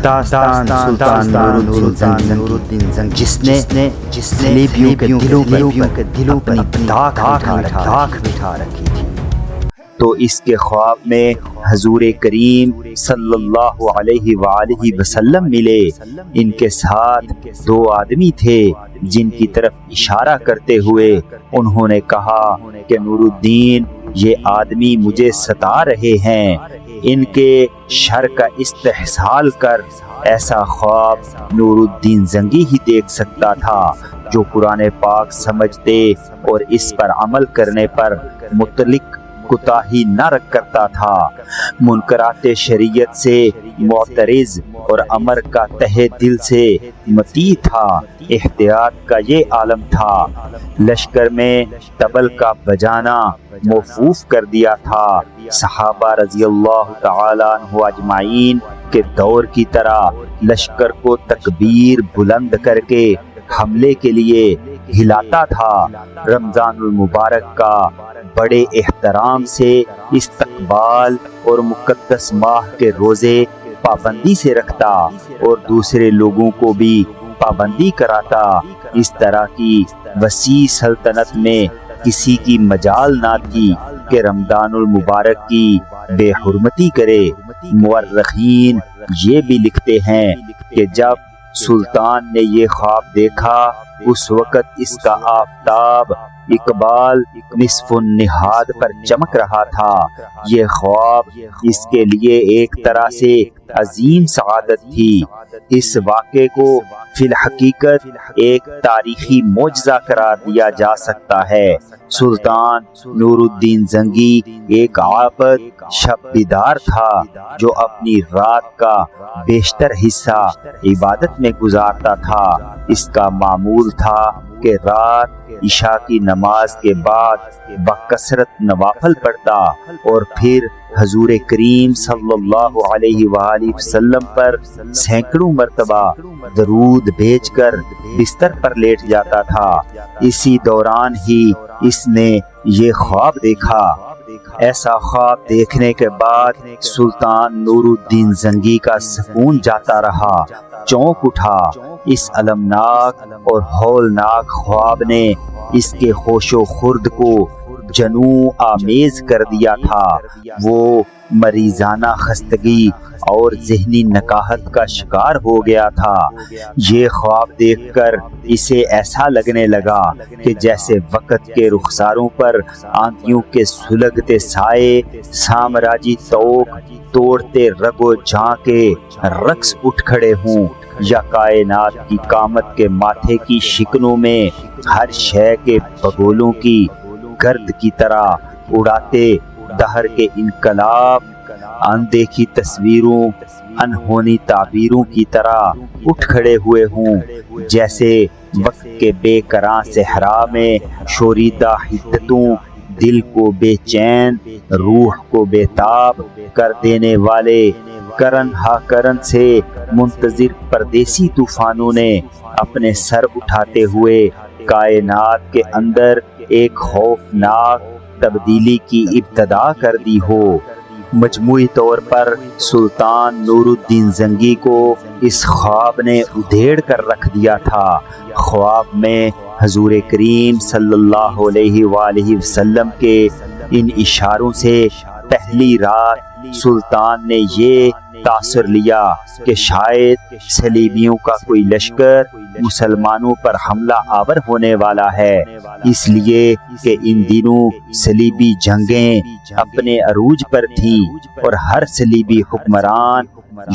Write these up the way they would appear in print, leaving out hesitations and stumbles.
داستان سلطان نور الدین زنگی جس نے صلیبیوں کے دلوں پر اپنی داغ بٹھا رکھی تھی، تو اس کے خواب میں حضور کریم صلی اللہ علیہ وآلہ وسلم ملے۔ ان کے ساتھ دو آدمی تھے جن کی طرف اشارہ کرتے ہوئے انہوں نے کہا کہ نور الدین، یہ آدمی مجھے ستا رہے ہیں، ان کے شر کا استحصال کر۔ ایسا خواب نور الدین زنگی ہی دیکھ سکتا تھا جو قرآن پاک سمجھتے اور اس پر عمل کرنے پر مطلق کوتاہی نہ رکھ کرتا تھا، منکرات شریعت سے معترض اور امر کا تہہ دل سے مطیع تھا۔ احتیاط کا یہ عالم تھا، لشکر میں طبل کا بجانا موقوف کر دیا تھا۔ صحابہ رضی اللہ تعالی عنہ اجمعین کے دور کی طرح لشکر کو تکبیر بلند کر کے حملے کے لیے ہلاتا تھا۔ رمضان المبارک کا بڑے احترام سے استقبال اور مقدس ماہ کے روزے پابندی سے رکھتا اور دوسرے لوگوں کو بھی پابندی کراتا۔ اس طرح کی وسیع سلطنت میں کسی کی مجال نہ تھی کہ رمضان المبارک کی بے حرمتی کرے۔ مورخین یہ بھی لکھتے ہیں کہ جب سلطان نے یہ خواب دیکھا، اس وقت اس کا آفتاب اقبال نصف النہاد پر چمک رہا تھا۔ یہ خواب اس کے لیے ایک طرح سے عظیم سعادت تھی۔ اس واقعے کو فی الحقیقت ایک تاریخی معجزہ قرار دیا جا سکتا ہے۔ سلطان نور الدین زنگی ایک عابد شب بیدار تھا جو اپنی رات کا بیشتر حصہ عبادت میں گزارتا تھا۔ اس کا معمول تھا کہ رات عشاء کی نماز کے بعد بکثرت نوافل پڑھتا اور پھر حضور کریم صلی اللہ علیہ وآلہ وسلم پر سینکڑوں مرتبہ درود بھیج کر بستر پر لیٹ جاتا تھا۔ اسی دوران ہی اس نے یہ خواب دیکھا۔ ایسا خواب دیکھنے کے بعد سلطان نور الدین زنگی کا سکون جاتا رہا، چونک اٹھا۔ اس المناک اور ہولناک خواب نے اس کے ہوش و خرد کو جنوں آمیز کر دیا تھا۔ وہ مریضانہ خستگی اور ذہنی نکاہت کا شکار ہو گیا تھا۔ یہ خواب دیکھ کر اسے ایسا لگنے لگا کہ جیسے وقت کے رخساروں پر آندھیوں کے سلگتے سائے سامراجی توق توڑتے رگ و جاں کے رقص اٹھ کھڑے ہوں، یا کائنات کی قامت کے ماتھے کی شکنوں میں ہر شے کے بگولوں کی گرد کی طرح اڑاتے دہر کے انقلاب، اندیکھی تصویروں، انہونی تعبیروں کی طرح اٹھ کھڑے ہوئے ہوں، جیسے وقت کے بے کراں صحرا میں شوریدہ حدتوں دل کو بے چین، روح کو بے تاب کر دینے والے کرن ہا کرن سے منتظر پردیسی طوفانوں نے اپنے سر اٹھاتے ہوئے کائنات کے اندر ایک خوفناک تبدیلی کی ابتدا کر دی ہو۔ مجموعی طور پر سلطان نور الدین زنگی کو اس خواب نے ادھیڑ کر رکھ دیا تھا۔ خواب میں حضور کریم صلی اللہ علیہ وآلہ وسلم کے ان اشاروں سے پہلی رات سلطان نے یہ تاثر لیا کہ شاید صلیبیوں کا کوئی لشکر مسلمانوں پر حملہ آور ہونے والا ہے، اس لیے کہ ان دنوں صلیبی جنگیں اپنے عروج پر تھیں اور ہر صلیبی حکمران،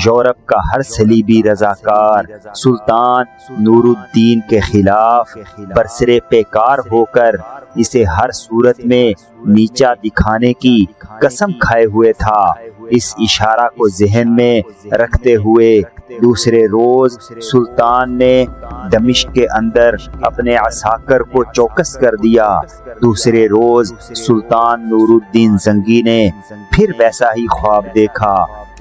یورپ کا ہر صلیبی رضاکار سلطان نور الدین کے خلاف برسرے پیکار ہو کر اسے ہر صورت میں نیچا دکھانے کی قسم کھائے ہوئے تھا۔ اس اشارہ کو ذہن میں رکھتے ہوئے دوسرے روز سلطان نے دمشق کے اندر اپنے عساکر کو چوکس کر دیا۔ دوسرے روز سلطان نور الدین زنگی نے پھر ویسا ہی خواب دیکھا۔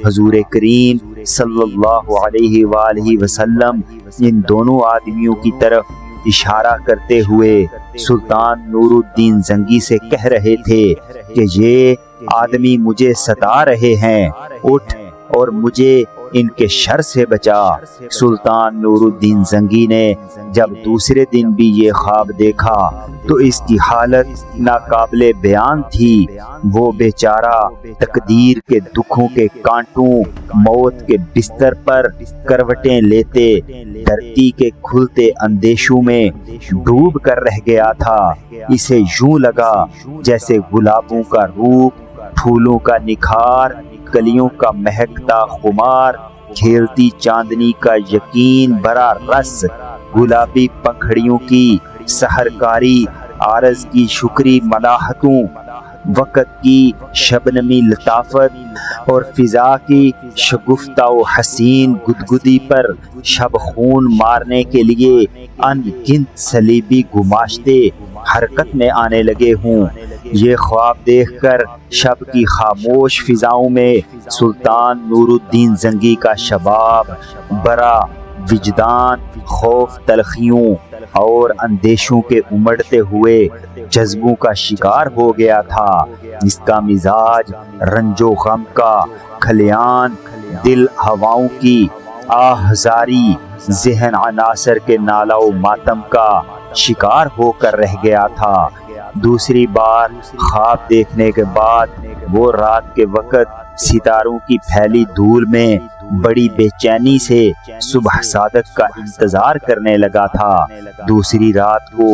حضور کریم صلی اللہ علیہ وآلہ وسلم ان دونوں آدمیوں کی طرف اشارہ کرتے ہوئے سلطان نور الدین زنگی سے کہہ رہے تھے کہ یہ آدمی مجھے ستا رہے ہیں، اٹھ اور مجھے ان کے شر سے بچا۔ سلطان نور الدین زنگی نے جب دوسرے دن بھی یہ خواب دیکھا تو اس کی حالت ناقابل بیان تھی۔ وہ بیچارہ تقدیر کے دکھوں کے کانٹوں، موت کے بستر پر کروٹیں لیتے، دھرتی کے کھلتے اندیشوں میں ڈوب کر رہ گیا تھا۔ اسے یوں لگا جیسے گلابوں کا روپ، پھولوں کا نکھار، کلیوں کا مہکتا خمار، کھیلتی چاندنی کا یقین برا رس، گلابی پنکھڑیوں کی سحرکاری، عارض کی شکری ملاحتوں، وقت کی شبنمی لطافت اور فضا کی شگفتہ و حسین گدگدی پر شب خون مارنے کے لیے ان گنت صلیبی گماشتے حرکت میں آنے لگے ہوں۔ یہ خواب دیکھ کر شب کی خاموش فضاؤں میں سلطان نور الدین زنگی کا شباب برا وجدان خوف، تلخیوں اور اندیشوں کے امڑتے ہوئے جذبوں کا شکار ہو گیا تھا۔ اس کا مزاج رنج و غم کا کھلیان، دل ہواؤں کی آہزاری، ذہن عناصر کے نالا و ماتم کا شکار ہو کر رہ گیا تھا۔ دوسری بار خواب دیکھنے کے بعد وہ رات کے وقت ستاروں کی پھیلی دھول میں بڑی بے چینی سے صبح صادق کا انتظار کرنے لگا تھا۔ دوسری رات کو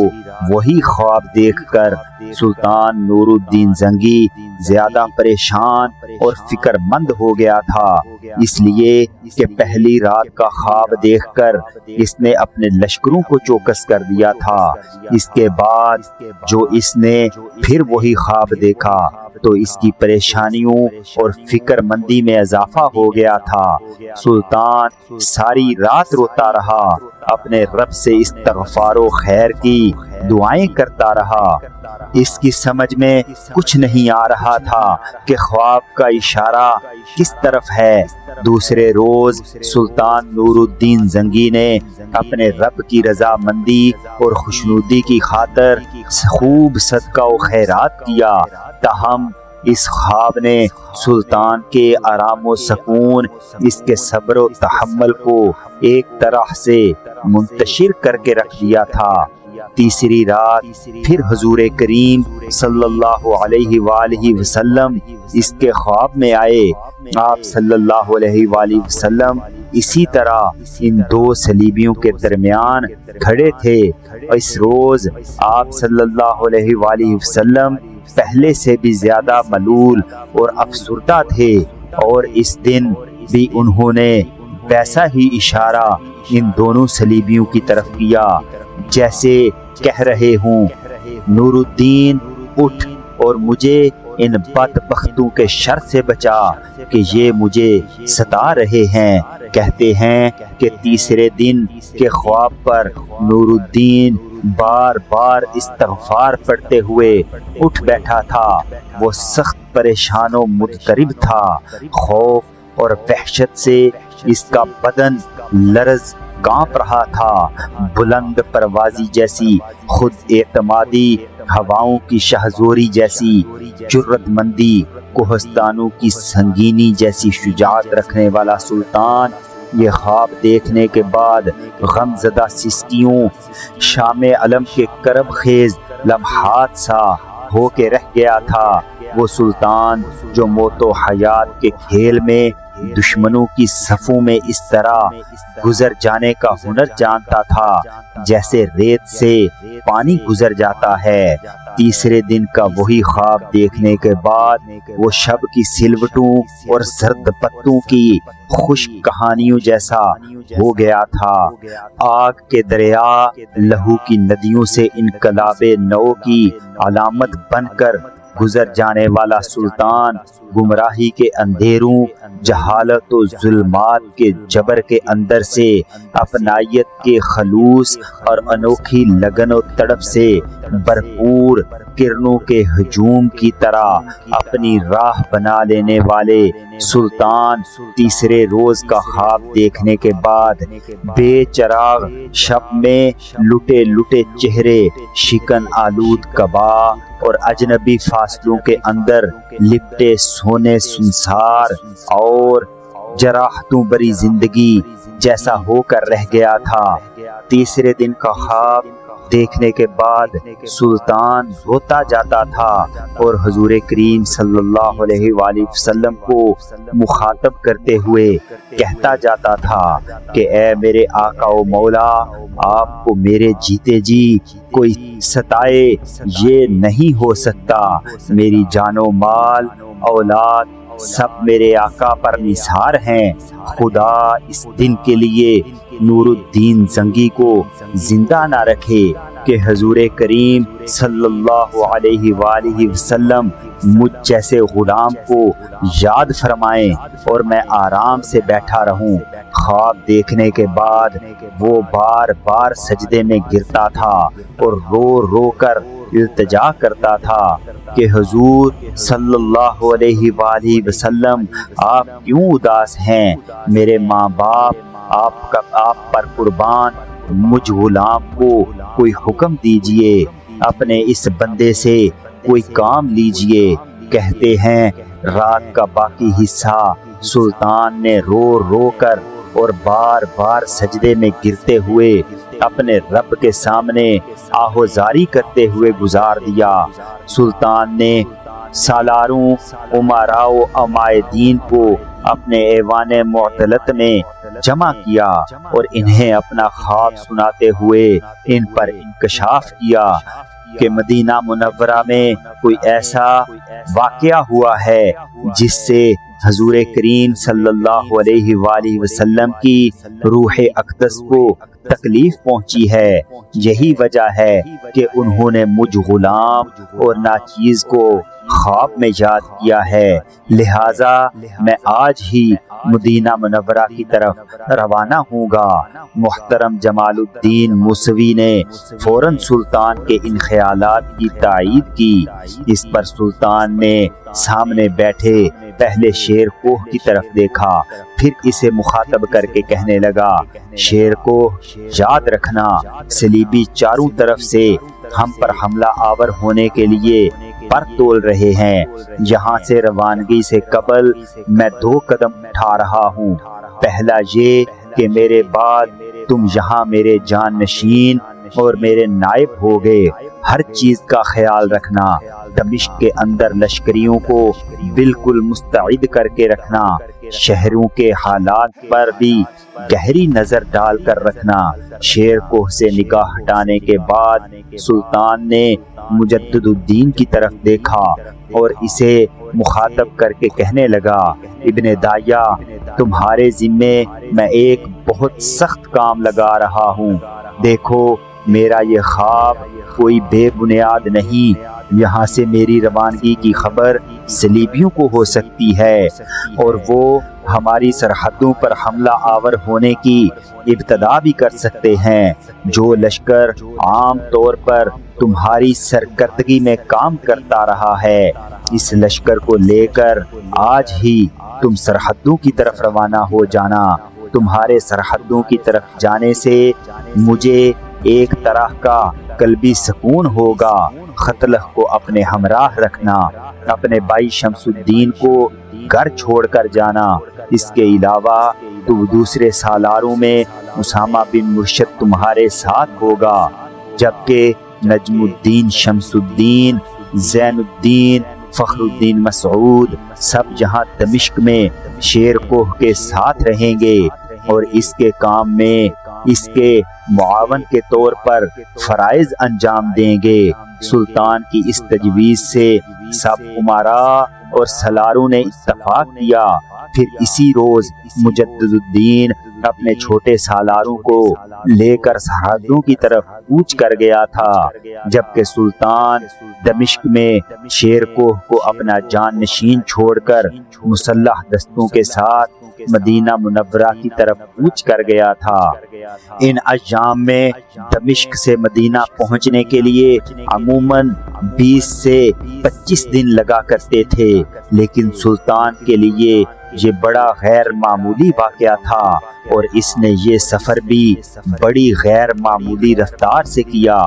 وہی خواب دیکھ کر سلطان نور الدین زنگی زیادہ پریشان اور فکر مند ہو گیا تھا، اس لیے کہ پہلی رات کا خواب دیکھ کر اس نے اپنے لشکروں کو چوکس کر دیا تھا۔ اس کے بعد جو اس نے پھر وہی خواب دیکھا تو اس کی پریشانیوں اور فکر مندی میں اضافہ ہو گیا تھا۔ سلطان ساری رات روتا رہا، اپنے رب سے استغفار و خیر کی دعائیں کرتا رہا۔ اس کی سمجھ میں کچھ نہیں آ رہا تھا کہ خواب کا اشارہ کس طرف ہے۔ دوسرے روز سلطان نور الدین زنگی نے اپنے رب کی رضامندی اور خوشنودی کی خاطر خوب صدقہ و خیرات کیا، تاہم اس خواب نے سلطان کے آرام و سکون، اس کے صبر و تحمل کو ایک طرح سے منتشر کر کے رکھ دیا تھا۔ تیسری رات پھر حضور کریم صلی اللہ علیہ وآلہ وسلم اس کے خواب میں آئے۔ آپ صلی اللہ علیہ وآلہ وسلم اسی طرح ان دو صلیبیوں کے درمیان کھڑے تھے۔ اس روز آپ صلی اللہ علیہ وآلہ وسلم پہلے سے بھی زیادہ ملول اور افسردہ تھے، اور اس دن بھی انہوں نے ویسا ہی اشارہ ان دونوں صلیبیوں کی طرف کیا جیسے کہہ رہے ہوں، نور الدین اٹھ اور مجھے ان بدبختوں کے شر سے بچا کہ یہ مجھے ستا رہے ہیں۔ کہتے ہیں کہ تیسرے دن کے خواب پر نور الدین بار بار استغفار پڑھتے ہوئے اٹھ بیٹھا تھا۔ وہ سخت پریشان و مضطرب تھا، خوف اور وحشت سے اس کا بدن لرز کانپ رہا تھا۔ بلند پروازی جیسی خود اعتمادی، ہواؤں کی شہزوری جیسی جرت مندی، کوہستانوں کی سنگینی جیسی شجاعت رکھنے والا سلطان یہ خواب دیکھنے کے بعد غم زدہ سسکیوں، شام علم کے کرب خیز لمحات سا ہو کے رہ گیا تھا۔ وہ سلطان جو موت و حیات کے کھیل میں دشمنوں کی صفوں میں اس طرح گزر جانے کا ہنر جانتا تھا جیسے ریت سے پانی گزر جاتا ہے۔ تیسرے دن کا وہی خواب دیکھنے کے بعد وہ شب کی سلوٹوں اور زرد پتوں کی خشک کہانیوں جیسا ہو گیا تھا۔ آگ کے دریا، لہو کی ندیوں سے انقلاب نو کی علامت بن کر گزر جانے والا سلطان گمراہی کے اندھیروں، جہالت و ظلمات کے جبر کے اندر سے اپنائیت کے خلوص اور انوکھی لگن و تڑپ سے بھرپور کرنوں کے ہجوم کی طرح اپنی راہ بنا لینے والے سلطان تیسرے روز کا خواب دیکھنے کے بعد بے چراغ شب میں لٹے لٹے چہرے، شکن آلود قبا اور اجنبی فاصلوں کے اندر لپٹے سونے سنسار اور جراحتوں بری زندگی جیسا ہو کر رہ گیا تھا۔ تیسرے دن کا خواب دیکھنے کے بعد سلطان روتا جاتا تھا اور حضور کریم صلی اللہ علیہ وآلہ وسلم کو مخاطب کرتے ہوئے کہتا جاتا تھا کہ اے میرے آقا و مولا، آپ کو میرے جیتے جی کوئی ستائے یہ نہیں ہو سکتا۔ میری جان و مال اولاد سب میرے آقا پر نثار ہیں۔ خدا اس دن کے لیے نور الدین زنگی کو زندہ نہ رکھے کہ حضور کریم صلی اللہ علیہ وآلہ وسلم مجھ جیسے غلام کو یاد فرمائیں اور میں آرام سے بیٹھا رہوں۔ خواب دیکھنے کے بعد وہ بار بار سجدے میں گرتا تھا اور رو رو کر التجا کرتا تھا کہ حضور صلی اللہ علیہ وآلہ وسلم آپ کیوں اداس ہیں؟ میرے ماں باپ آپ پر قربان، مجھ غلام کو کوئی حکم دیجئے، اپنے اس بندے سے کوئی کام لیجئے۔ کہتے ہیں رات کا باقی حصہ سلطان نے رو رو کر اور بار بار سجدے میں گرتے ہوئے اپنے رب کے سامنے آہوزاری کرتے ہوئے گزار دیا۔ سلطان نے سالاروں، امراء و عمائدین کو اپنے ایوان معطلت میں جمع کیا اور انہیں اپنا خواب سناتے ہوئے ان پر انکشاف کیا کہ مدینہ منورہ میں کوئی ایسا واقعہ ہوا ہے جس سے حضور کریم صلی اللہ علیہ وآلہ وسلم کی روح اقدس کو تکلیف پہنچی ہے۔ یہی وجہ ہے کہ انہوں نے مجھ غلام اور ناچیز کو خواب میں یاد کیا ہے، لہٰذا میں آج ہی مدینہ منورہ کی طرف روانہ ہوں گا۔ محترم جمال الدین موسوی نے فوراً سلطان کے ان خیالات کی تائید کی۔ اس پر سلطان نے سامنے بیٹھے پہلے شیر کوہ کی طرف دیکھا، پھر اسے مخاطب کر کے کہنے لگا، شیر کوہ یاد رکھنا، صلیبی چاروں طرف سے ہم پر حملہ آور ہونے کے لیے پر تول رہے ہیں۔ یہاں سے روانگی سے قبل میں 2 قدم اٹھا رہا ہوں۔ پہلا یہ کہ میرے بعد تم یہاں میرے جان نشین اور میرے نائب ہوگے۔ ہر چیز کا خیال رکھنا، دمشق کے اندر لشکریوں کو بالکل مستعد کر کے رکھنا، شہروں کے حالات پر بھی گہری نظر ڈال کر رکھنا۔ شیر کوہ سے نگاہ ہٹانے کے بعد سلطان نے مجدد الدین کی طرف دیکھا اور اسے مخاطب کر کے کہنے لگا، ابن دایا، تمہارے ذمے میں ایک بہت سخت کام لگا رہا ہوں۔ دیکھو میرا یہ خواب کوئی بے بنیاد نہیں۔ یہاں سے میری روانگی کی خبر صلیبیوں کو ہو سکتی ہے اور وہ ہماری سرحدوں پر حملہ آور ہونے کی ابتدا بھی کر سکتے ہیں۔ جو لشکر عام طور پر تمہاری سرکردگی میں کام کرتا رہا ہے، اس لشکر کو لے کر آج ہی تم سرحدوں کی طرف روانہ ہو جانا۔ تمہارے سرحدوں کی طرف جانے سے مجھے ایک طرح کا قلبی سکون ہوگا۔ خطلہ کو اپنے ہمراہ رکھنا، اپنے بھائی شمس الدین کو گھر چھوڑ کر جانا۔ اس کے علاوہ تو دوسرے سالاروں میں اسامہ بن مرشد تمہارے ساتھ ہوگا، جبکہ نجم الدین، شمس الدین، زین الدین، فخر الدین مسعود سب جہاں دمشق میں شیر کوہ کے ساتھ رہیں گے اور اس کے کام میں اس کے معاون کے طور پر فرائض انجام دیں گے۔ سلطان کی اس تجویز سے سب امراء اور سالاروں نے اتفاق کیا۔ پھر اسی روز مجدد الدین اپنے چھوٹے سالاروں کو لے کر سرحدوں کی طرف کوچ کر گیا تھا، جبکہ سلطان دمشق میں شیر کوہ کو اپنا جان نشین چھوڑ کر مسلح دستوں کے ساتھ مدینہ منورہ کی طرف کوچ کر گیا تھا۔ ان ایام میں دمشق سے مدینہ پہنچنے کے لیے عموماً 20 سے 25 دن لگا کرتے تھے، لیکن سلطان کے لیے یہ بڑا غیر معمولی واقعہ تھا اور اس نے یہ سفر بھی بڑی غیر معمولی رفتار سے کیا۔